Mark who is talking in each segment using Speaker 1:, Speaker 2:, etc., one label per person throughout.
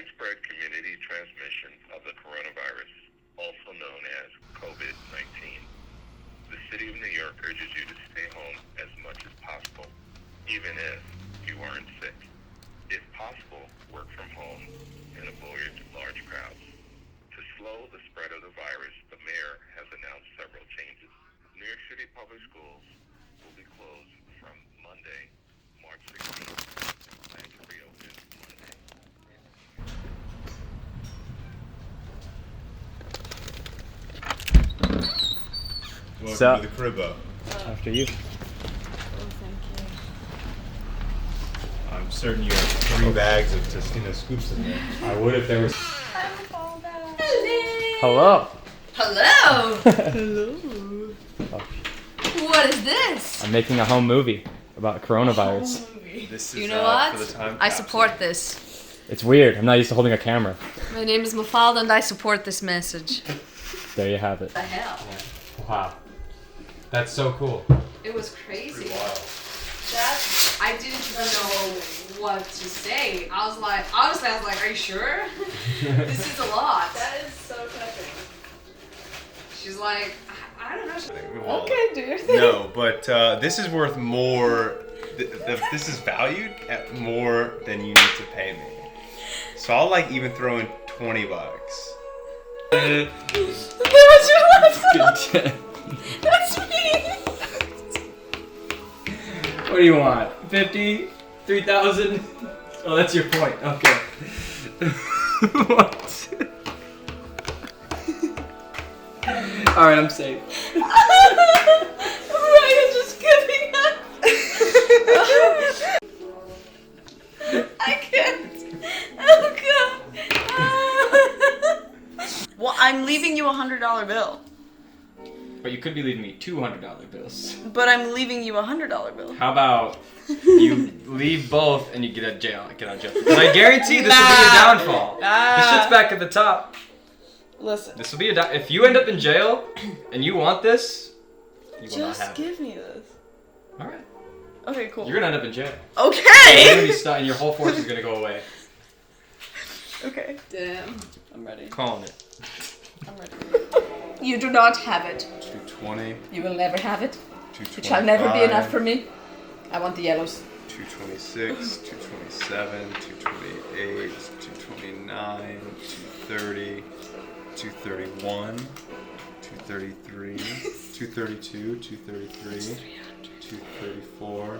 Speaker 1: widespread community transmission of the coronavirus, also known as COVID-19. The City of New York urges you to stay home as much as possible, even if you aren't sick. If possible, work from home and avoid large crowds. To slow the spread of the virus, the mayor has announced several changes. New York City public schools will be closed from Monday, March 16th, and plan to reopen Monday.
Speaker 2: Welcome
Speaker 3: Sup?
Speaker 2: to the cribbo.
Speaker 3: After you.
Speaker 4: Oh, thank you.
Speaker 2: I'm certain you have 3 bags of Tostino scoops in there.
Speaker 3: I would if there was.
Speaker 4: Hello.
Speaker 3: Hello.
Speaker 4: Hello. What is this?
Speaker 3: I'm making a home movie about coronavirus.
Speaker 2: This is
Speaker 4: You know what?
Speaker 2: for the time
Speaker 4: I
Speaker 2: capsule.
Speaker 4: support this.
Speaker 3: It's weird. I'm not used to holding a camera.
Speaker 4: My name is Mafalda and I support this message.
Speaker 3: There you have it.
Speaker 4: The hell?
Speaker 3: Wow. That's so cool.
Speaker 4: It was crazy.
Speaker 2: Wild.
Speaker 4: That I didn't even know what to say. I was like, honestly, I was like, are you sure? This is a lot.
Speaker 5: That is so touching.
Speaker 4: She's like, I don't know.
Speaker 2: Well,
Speaker 5: Okay, dude.
Speaker 2: No, but this is worth more. This is valued at more than you need to pay me. So I'll like even throw in $20.
Speaker 5: That's me.
Speaker 3: What do you want? 50? 3,000? Oh, that's your point. Okay. What? Alright, I'm safe.
Speaker 5: Ryan just giving up. I can't. Oh god. Well, I'm leaving you $100 bill,
Speaker 3: But you could be leaving me $200 bills.
Speaker 5: but I'm leaving you $100 bill.
Speaker 3: How about you leave both and you get out of jail? Because I guarantee this will be a downfall. The shit's back at the top.
Speaker 5: Listen,
Speaker 3: This will be a if you end up in jail and you want this, you will not
Speaker 5: just
Speaker 3: have it.
Speaker 5: give me this.
Speaker 3: All right.
Speaker 5: Okay, cool.
Speaker 3: You're gonna end up in jail. You're gonna
Speaker 5: Okay.
Speaker 3: be stuck, and your whole force is gonna go away.
Speaker 5: Okay,
Speaker 4: Damn.
Speaker 5: I'm ready.
Speaker 3: Calling it.
Speaker 5: I'm ready.
Speaker 4: You do not have it.
Speaker 2: 220.
Speaker 4: You will never have it.
Speaker 2: 225,
Speaker 4: It shall never be enough for me. I want the yellows.
Speaker 2: 226, 227, 228, 229, 230, 231, 233, 232, 233, 234.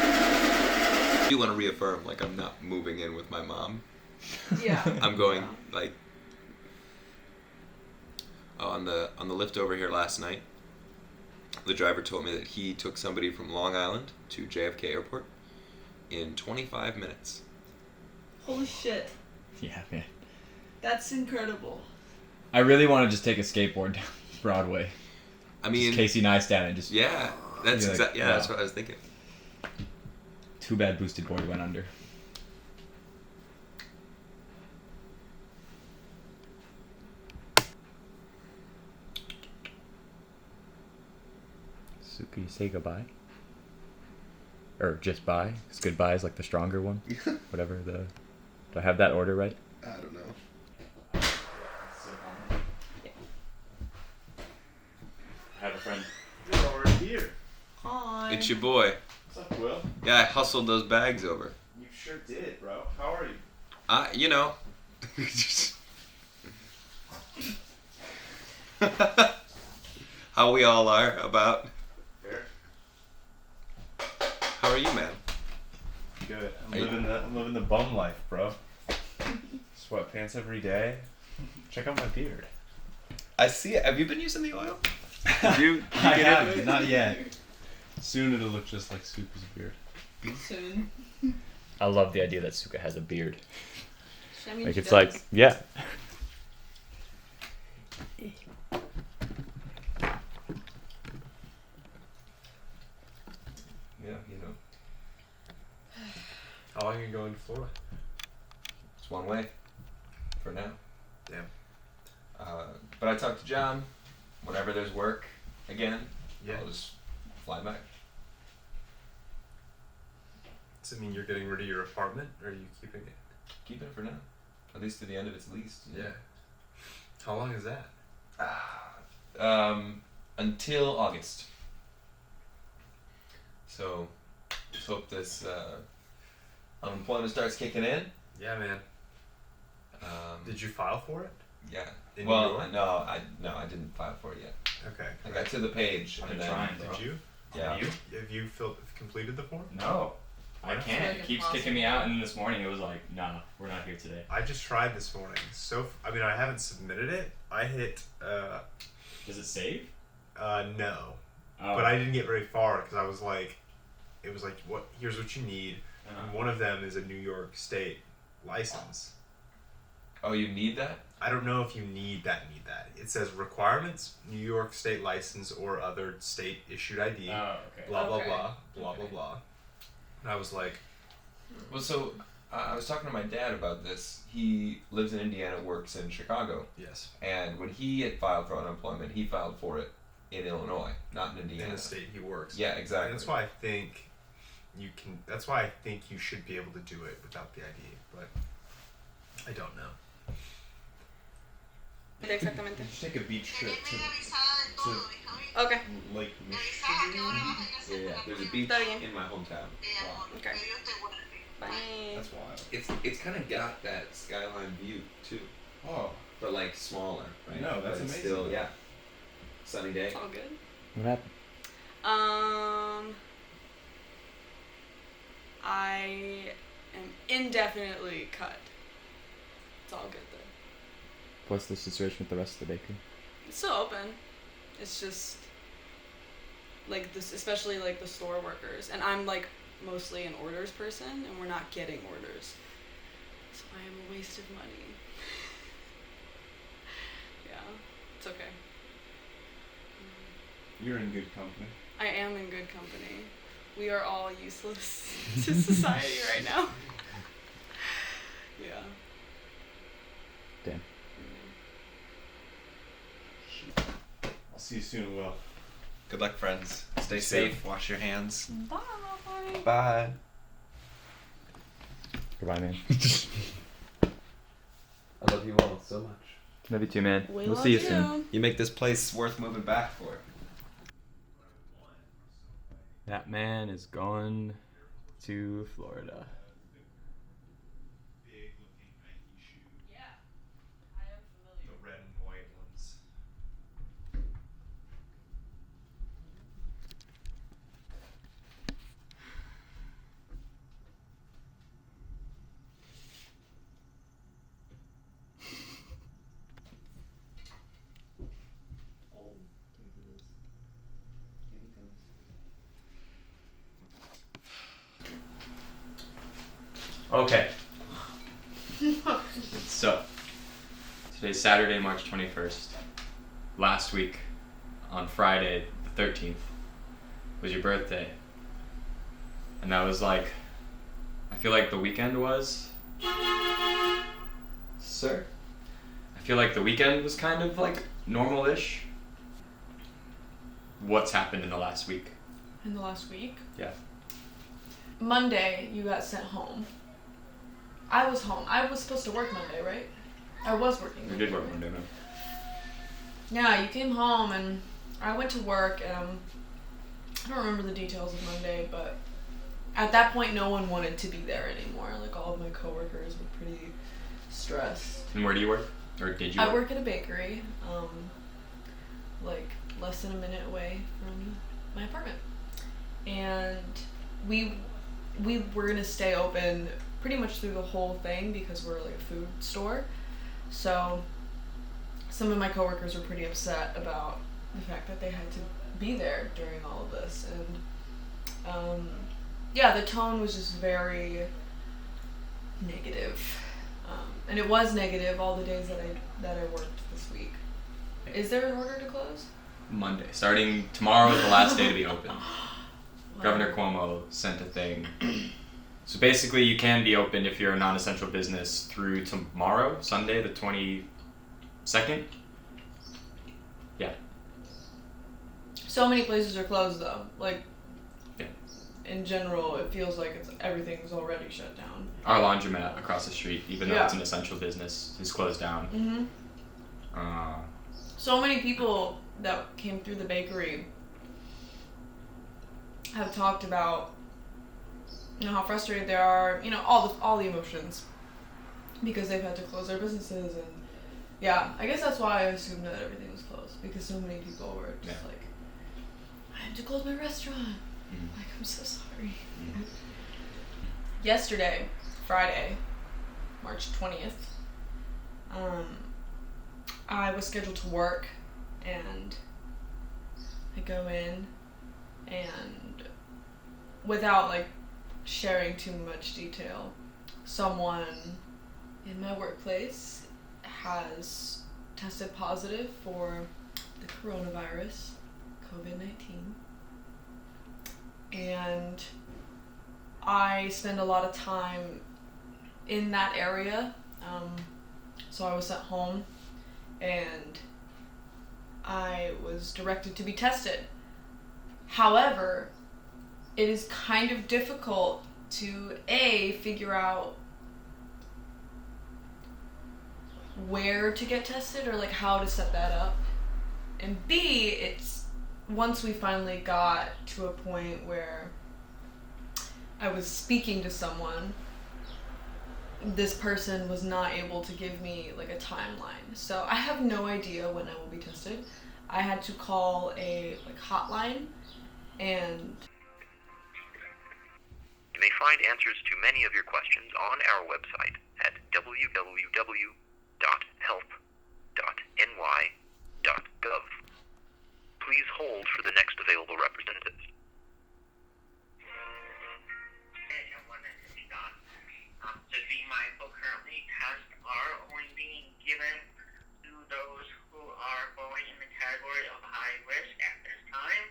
Speaker 6: I do want to reaffirm, like, I'm not moving in with my mom.
Speaker 5: Yeah.
Speaker 6: I'm going, like, on the lift over here last night, the driver told me that he took somebody from Long Island to JFK Airport in 25 minutes.
Speaker 5: Holy shit.
Speaker 3: Yeah, man.
Speaker 5: That's incredible.
Speaker 3: I really want to just take a skateboard down Broadway.
Speaker 6: I mean,
Speaker 3: Casey Neistat and just.
Speaker 6: yeah, that's
Speaker 3: You're like,
Speaker 6: exactly, yeah,
Speaker 3: wow.
Speaker 6: that's what I was thinking.
Speaker 3: Too bad Boosted Board went under. Suki, say goodbye. Or just bye. Because goodbye is like the stronger one. Whatever the. Do I have that order right?
Speaker 6: I don't know.
Speaker 3: I have a friend.
Speaker 2: You're already here.
Speaker 5: Hi.
Speaker 6: It's your boy.
Speaker 2: What's up, Will?
Speaker 6: Yeah, I hustled those bags over.
Speaker 2: You sure did, bro. How are you?
Speaker 6: You know. Just- How we all are about.
Speaker 2: Fair.
Speaker 6: How are you, man?
Speaker 2: Good.
Speaker 6: Are you-
Speaker 2: I'm living the bum life, bro. Sweatpants every day. Check out my beard.
Speaker 6: I see it. Have you been using the oil? Did you
Speaker 2: I
Speaker 6: get it?
Speaker 2: haven't, not yet. Soon it'll look just like Suka's beard.
Speaker 5: Soon.
Speaker 3: I love the idea that Suka has a beard.
Speaker 5: I mean,
Speaker 3: Like
Speaker 5: she
Speaker 3: it's
Speaker 5: does.
Speaker 3: like, yeah.
Speaker 6: Yeah, you know.
Speaker 2: How long are you going to Florida?
Speaker 6: It's one way. For now.
Speaker 2: Damn.
Speaker 6: But I talked to John. Whenever there's work again,
Speaker 2: Yeah.
Speaker 6: I'll just fly back.
Speaker 2: Does it mean you're getting rid of your apartment, or are you keeping it?
Speaker 6: Keep it for now. At least to the end of its lease.
Speaker 2: Yeah. How long is that?
Speaker 6: Until August. So, let's hope this unemployment starts kicking in.
Speaker 2: Yeah, man. Did you file for it?
Speaker 6: Yeah.
Speaker 2: In
Speaker 6: well,
Speaker 2: New York?
Speaker 6: no, I didn't file for it yet.
Speaker 2: Okay.
Speaker 6: I got to the page
Speaker 3: I've
Speaker 6: and
Speaker 3: been
Speaker 6: then
Speaker 3: trying, bro.
Speaker 2: Did you?
Speaker 6: yeah.
Speaker 3: You?
Speaker 2: Have you completed the form?
Speaker 3: No. I
Speaker 2: Why?
Speaker 3: can't.
Speaker 4: Like
Speaker 3: It keeps
Speaker 4: impossible.
Speaker 3: kicking me out, and then this morning it was like, nah, we're not here today.
Speaker 2: I just tried this morning. I mean, I haven't submitted it. I hit
Speaker 3: Does it save?
Speaker 2: no,
Speaker 3: Oh.
Speaker 2: but I didn't get very far because I was like, it was like, what? Here's what you need, and one of them is a New York State license.
Speaker 6: Oh, you need that?
Speaker 2: I don't know if you need that. It says requirements: New York State license or other state issued ID.
Speaker 3: Oh, okay.
Speaker 2: Blah blah
Speaker 4: Okay.
Speaker 2: blah blah
Speaker 3: Okay.
Speaker 2: blah blah. And I was like,
Speaker 6: Well, so I was talking to my dad about this. He lives in Indiana, works in Chicago,
Speaker 2: yes,
Speaker 6: and when he had filed for unemployment, he filed for it in Illinois, not in
Speaker 2: in
Speaker 6: Indiana.
Speaker 2: the state he works.
Speaker 6: Yeah, exactly.
Speaker 2: And that's why I think you can. That's why I think you should be able to do it without the ID, but I don't know.
Speaker 5: Exactamente.
Speaker 2: Did you take a beach trip
Speaker 5: Okay.
Speaker 2: Lake Michigan?
Speaker 6: Yeah, there's a beach
Speaker 5: Está bien.
Speaker 6: in my hometown.
Speaker 5: Okay. Bye.
Speaker 2: That's wild.
Speaker 6: It's kind of got that skyline view too,
Speaker 2: Oh,
Speaker 6: but like smaller, right?
Speaker 2: No, that's
Speaker 6: but it's
Speaker 2: amazing.
Speaker 6: Still, yeah. Sunny day.
Speaker 5: All good.
Speaker 3: What happened?
Speaker 5: I am indefinitely cut. It's all good though.
Speaker 3: What's the situation with the rest of the bakery?
Speaker 5: It's still open. It's just like this, especially like the store workers, and I'm like mostly an orders person, and we're not getting orders, so I am a waste of money. Yeah, it's okay.
Speaker 2: you're in good company.
Speaker 5: I am in good company. We are all useless to society right now. Yeah.
Speaker 3: Damn.
Speaker 2: I'll see you soon, Will.
Speaker 6: Good luck, friends. Stay
Speaker 2: You
Speaker 6: safe. Wash your hands.
Speaker 5: Bye.
Speaker 6: Bye.
Speaker 3: Goodbye, man.
Speaker 6: I love you all so much.
Speaker 3: Love you too, man.
Speaker 5: We
Speaker 3: We'll
Speaker 5: love
Speaker 3: see you soon.
Speaker 6: You make this place worth moving back for.
Speaker 3: That man is going to Florida.
Speaker 2: Big looking Nike shoe.
Speaker 5: Yeah, I am familiar.
Speaker 2: The red and white ones.
Speaker 3: Okay. So, today's Saturday, March 21st. Last week, on Friday, the 13th, was your birthday. And that was like, I feel like the weekend was. Sir? I feel like the weekend was kind of like normal-ish. What's happened in the last week?
Speaker 7: In the last week?
Speaker 3: Yeah.
Speaker 7: Monday, you got sent home. I was home. I was supposed to work Monday, right? I was working
Speaker 3: We
Speaker 7: Monday.
Speaker 3: did work
Speaker 7: right?
Speaker 3: Monday, man.
Speaker 7: Yeah, you came home and I went to work and I don't remember the details of Monday, but at that point no one wanted to be there anymore. Like all of my coworkers were pretty stressed.
Speaker 3: And where do you work? Or did you
Speaker 7: I work at a bakery, like less than a minute away from my apartment. And we were gonna stay open pretty much through the whole thing because we're like a food store. So some of my coworkers were pretty upset about the fact that they had to be there during all of this, and yeah, the tone was just very negative, and it was negative all the days that I worked this week. Is there an order to close?
Speaker 3: Monday. Starting tomorrow is the last day to be open.
Speaker 7: Wow.
Speaker 3: Governor Cuomo sent a thing. So basically, you can be open if you're a non-essential business through tomorrow, Sunday, the 22nd. Yeah.
Speaker 7: So many places are closed though. Like,
Speaker 3: Yeah.
Speaker 7: in general, it feels like everything's already shut down.
Speaker 3: Our laundromat across the street, even though
Speaker 7: Yeah.
Speaker 3: it's an essential business, is closed down.
Speaker 7: Mm-hmm.
Speaker 3: Uh,
Speaker 7: So many people that came through the bakery have talked about, how frustrated they are, all the emotions, because they've had to close their businesses, and yeah, I guess that's why I assumed that everything was closed, because so many people were just
Speaker 3: Yeah.
Speaker 7: like, I had to close my restaurant.
Speaker 3: Mhm.
Speaker 7: Like, I'm so sorry. Yesterday, Friday, March 20th, I was scheduled to work, and I go in, and without sharing too much detail, someone in my workplace has tested positive for the coronavirus, COVID-19, and I spend a lot of time in that area, so I was sent home, and I was directed to be tested. However, it is kind of difficult to figure out where to get tested, or how to set that up, and B, it's once we finally got to a point where I was speaking to someone, this person was not able to give me a timeline. So I have no idea when I will be tested. I had to call a hotline, and
Speaker 8: You may find answers to many of your questions on our website at www.health.ny.gov. Please hold for the next available representative.
Speaker 9: Just be mindful, currently tests are only being given to those who are falling in the category of high risk at this time.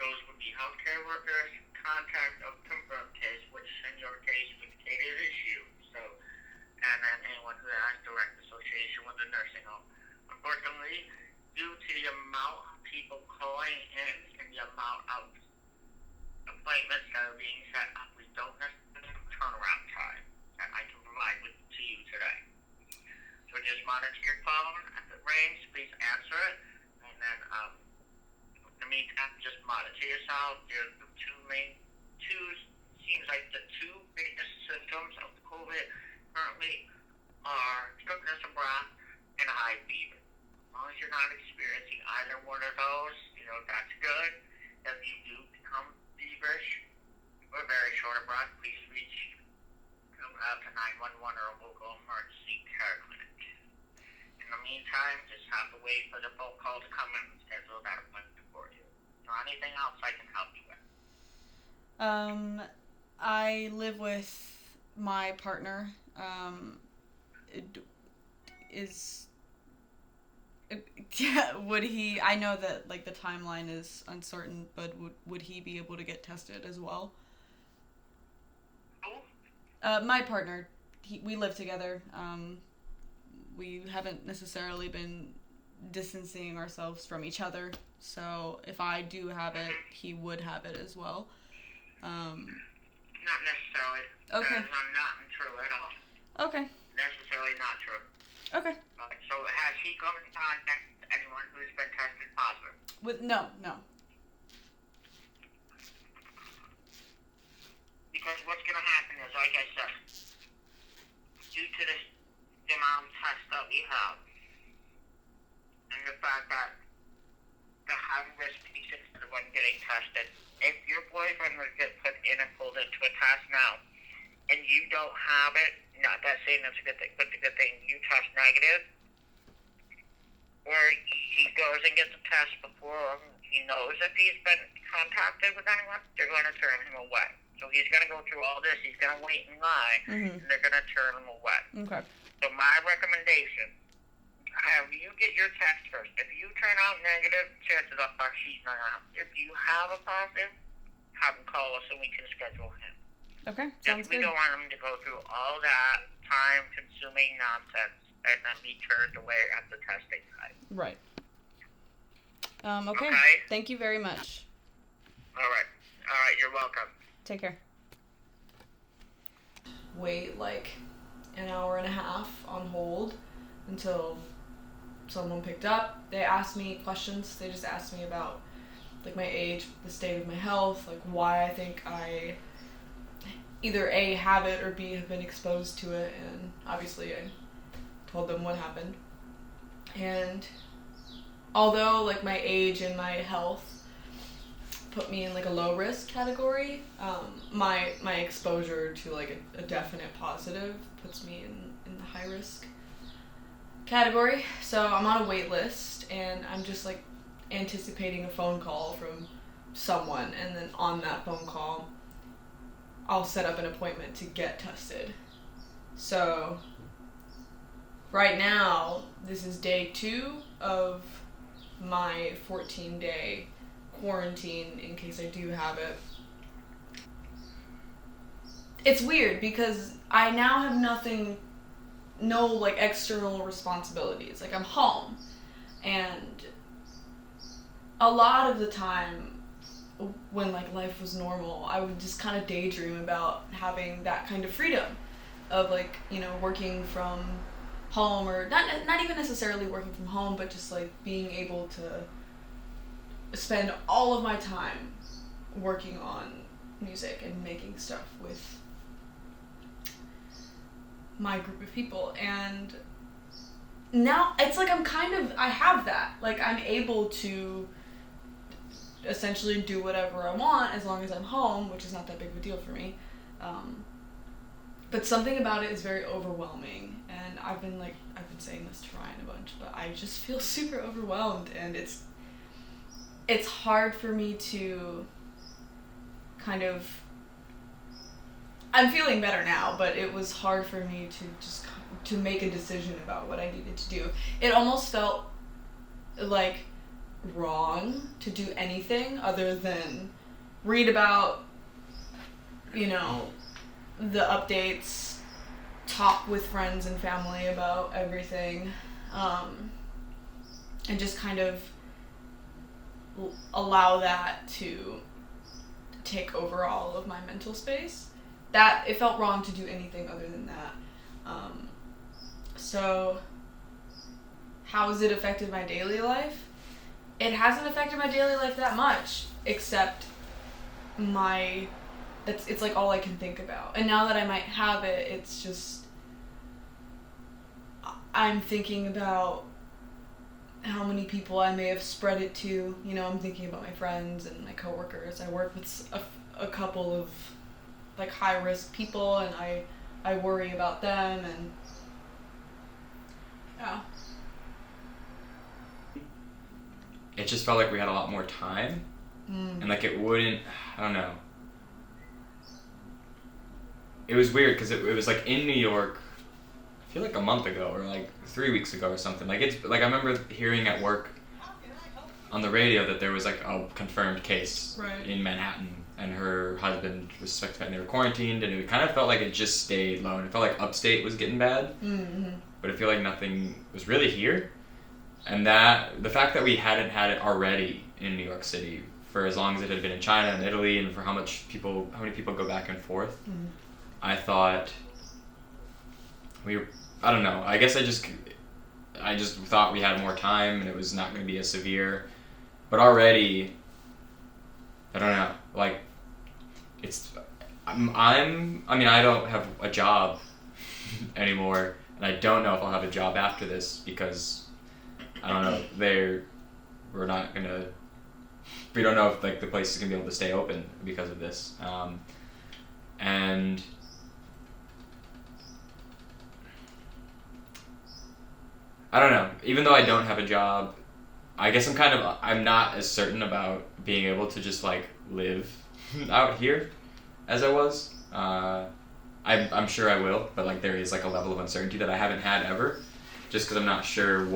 Speaker 9: Those would be healthcare workers, contact of confirmed case, which in your case indicated is you. So, and then anyone who has direct association with the nursing home. Unfortunately, due to the amount of people calling in and the amount of appointments that are being set up, we don't necessarily have turnaround time that I can provide to you today. So just monitor your phone. If it rings, please answer it. And then, in the meantime, just monitor yourself. There's the seems like the two biggest symptoms of COVID currently are shortness of breath and a high fever. As long as you're not experiencing either one of those, that's good. If you do become feverish or very short of breath, please reach out to 911 or a local emergency care clinic. In the meantime, just have to wait for the phone call to come in and schedule that appointment for you. So anything else I can help you with?
Speaker 5: I live with my partner. Would he? I know that the timeline is uncertain, but would he be able to get tested as well?
Speaker 9: Who?
Speaker 5: My partner. We live together. We haven't necessarily been distancing ourselves from each other. So if I do have it, he would have it as well.
Speaker 9: Not necessarily.
Speaker 5: Okay.
Speaker 9: That's not true at all.
Speaker 5: Okay.
Speaker 9: Necessarily not true.
Speaker 5: Okay.
Speaker 9: So has he come in contact with anyone who's been tested positive?
Speaker 5: No.
Speaker 9: Because what's going to happen is, like I said, due to the amount of tests that we have, and the fact that the high-risk patients are the ones getting tested, if your boyfriend were to get put in and pulled into a test now, and you don't have it, not that saying that's a good thing, but the good thing, you test negative, or he goes and gets a test before he knows if he's been contacted with anyone, they're going to turn him away. So he's going to go through all this, he's going to wait in line, and they're going to turn him away.
Speaker 5: Okay.
Speaker 9: So my recommendation, have you get your test first. If you turn out negative, chances are he's not out. If you have a positive, have him call us and we can schedule him.
Speaker 5: Okay.
Speaker 9: Just
Speaker 5: Sounds
Speaker 9: we
Speaker 5: good.
Speaker 9: don't want him to go through all that time-consuming nonsense and then be turned away at the testing site.
Speaker 5: Right. Okay.
Speaker 9: Okay.
Speaker 5: Thank you very much.
Speaker 9: All right. All right, you're welcome.
Speaker 5: Take care.
Speaker 7: Wait like an hour and a half on hold until someone picked up. They asked me questions. They just asked me about like my age, the state of my health, like why I think I either A, have it, or B, have been exposed to it. And obviously I told them what happened. And although like my age and my health put me in like a low risk category, my exposure to like a definite positive puts me in the high risk category. So I'm on a wait list, and I'm just like anticipating a phone call from someone, and then on that phone call I'll set up an appointment to get tested. So right now this is day 2 of my 14-day quarantine in case I do have it. It's weird because I now have no like external responsibilities. Like I'm home, and a lot of the time when like life was normal, I would just kind of daydream about having that kind of freedom of like, you know, working from home, or not even necessarily working from home, but just like being able to spend all of my time working on music and making stuff with my group of people. And now it's like I have that. Like I'm able to essentially do whatever I want as long as I'm home, which is not that big of a deal for me. But something about it is very overwhelming, and I've been saying this to Ryan a bunch, but I just feel super overwhelmed, and it's hard for me to kind of, I'm feeling better now, but it was hard for me to make a decision about what I needed to do. It almost felt like wrong to do anything other than read about, you know, the updates, talk with friends and family about everything, and just kind of allow that to take over all of my mental space. That it felt wrong to do anything other than that. So how has it affected my daily life? It hasn't affected my daily life that much, except it's like all I can think about. And now that I might have it, it's just, I'm thinking about how many people I may have spread it to. You know, I'm thinking about my friends and my coworkers. I work with a couple of like high risk people, and I worry about them, and yeah.
Speaker 3: It just felt like we had a lot more time, and like it wouldn't, I don't know. It was weird because it was like in New York, I feel like a month ago or like 3 weeks ago or something. Like it's like I remember hearing at work on the radio that there was like a confirmed case in Manhattan, and her husband was suspected and they were quarantined, and it kind of felt like it just stayed low, and it felt like upstate was getting bad, but I feel like nothing was really here. And that the fact that we hadn't had it already in New York City for as long as it had been in China and Italy, and for how many people go back and forth, I thought I don't know. I guess I just thought we had more time and it was not going to be as severe. But already, I don't know. Like, I mean, I don't have a job anymore, and I don't know if I'll have a job after this because I don't know. We don't know if like the place is gonna be able to stay open because of this, and I don't know. Even though I don't have a job, I guess I'm not as certain about being able to just like live out here as I was. I'm sure I will, but like there is like a level of uncertainty that I haven't had ever, just because I'm not sure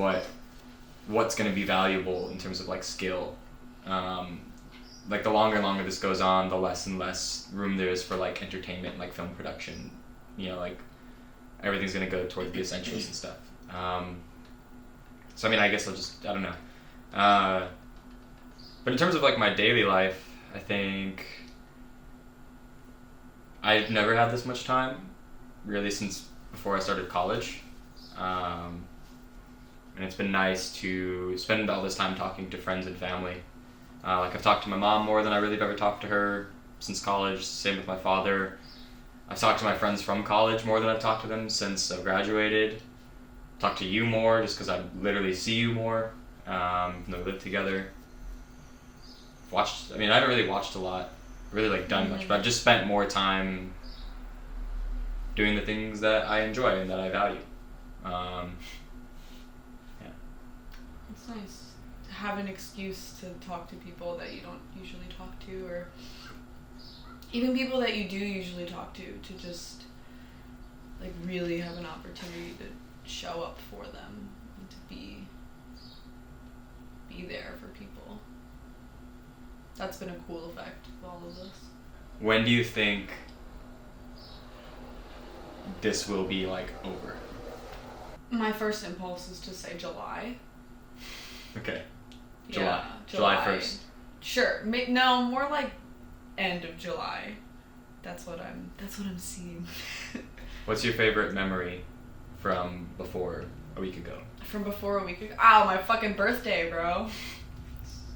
Speaker 3: what's going to be valuable in terms of like skill. Like the longer and longer this goes on, the less and less room there is for like entertainment and like film production. You know, like everything's going to go toward the essentials and stuff. So I mean, I guess I don't know. But in terms of like my daily life, I think I've never had this much time, really, since before I started college. And it's been nice to spend all this time talking to friends and family. Like I've talked to my mom more than I really have ever talked to her since college. Same with my father. I've talked to my friends from college more than I've talked to them since I've graduated. Talked to you more just because I literally see you more. Even though we live together. I haven't really watched a lot, really like done much, but I've just spent more time doing the things that I enjoy and that I value.
Speaker 7: It's nice to have an excuse to talk to people that you don't usually talk to, or even people that you do usually talk to just like really have an opportunity to show up for them and to be there for people. That's been a cool effect of all of this.
Speaker 3: When do you think this will be like over?
Speaker 7: My first impulse is to say July.
Speaker 3: Okay.
Speaker 7: Yeah,
Speaker 3: July 1st.
Speaker 7: Sure. No, more like end of July. That's what I'm seeing.
Speaker 3: What's your favorite memory from before a week ago?
Speaker 7: From before a week ago? Ow, my fucking birthday, bro.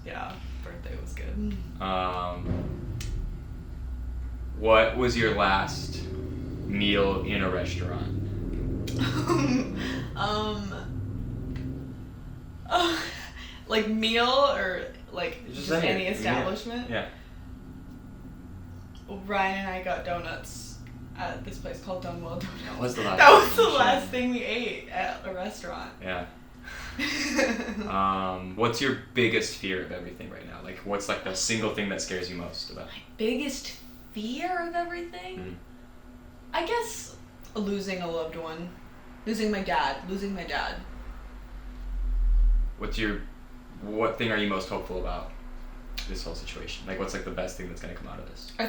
Speaker 7: Yeah, birthday was good.
Speaker 3: What was your last meal in a restaurant?
Speaker 7: Like meal or like just any
Speaker 3: Yeah.
Speaker 7: establishment?
Speaker 3: Yeah.
Speaker 7: Well, Ryan and I got donuts at this place called Dunwell Donuts.
Speaker 3: That was the last
Speaker 7: That was the
Speaker 3: thing.
Speaker 7: last thing we ate at a restaurant.
Speaker 3: Yeah. What's your biggest fear of everything right now? Like, what's like the single thing that scares you most about?
Speaker 7: My biggest fear of everything?
Speaker 3: Mm.
Speaker 7: I guess losing a loved one. Losing my dad.
Speaker 3: What thing are you most hopeful about this whole situation? Like, what's like the best thing that's gonna come out of this?
Speaker 7: I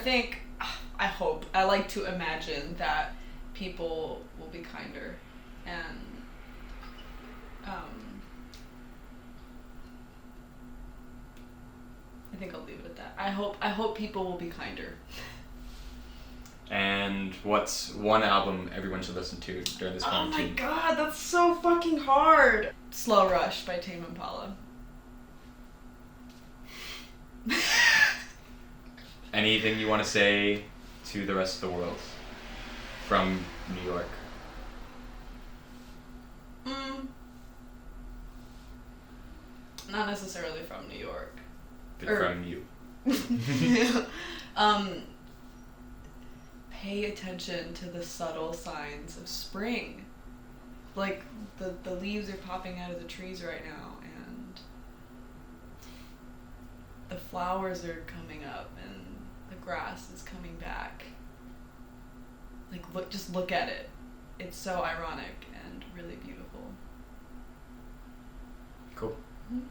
Speaker 7: like to imagine that people will be kinder, and I think I'll leave it at that. I hope people will be kinder.
Speaker 3: And what's one album everyone should listen to during this
Speaker 7: Oh my
Speaker 3: quarantine?
Speaker 7: god, that's so fucking hard. Slow Rush by Tame Impala.
Speaker 3: Anything you want to say to the rest of the world from New York?
Speaker 7: Not necessarily from New York.
Speaker 3: From you.
Speaker 7: Pay attention to the subtle signs of spring. Like the leaves are popping out of the trees right now, and the flowers are coming up, and the grass is coming back. Like just look at it. It's so ironic and really beautiful.
Speaker 3: Cool.
Speaker 7: Mm-hmm.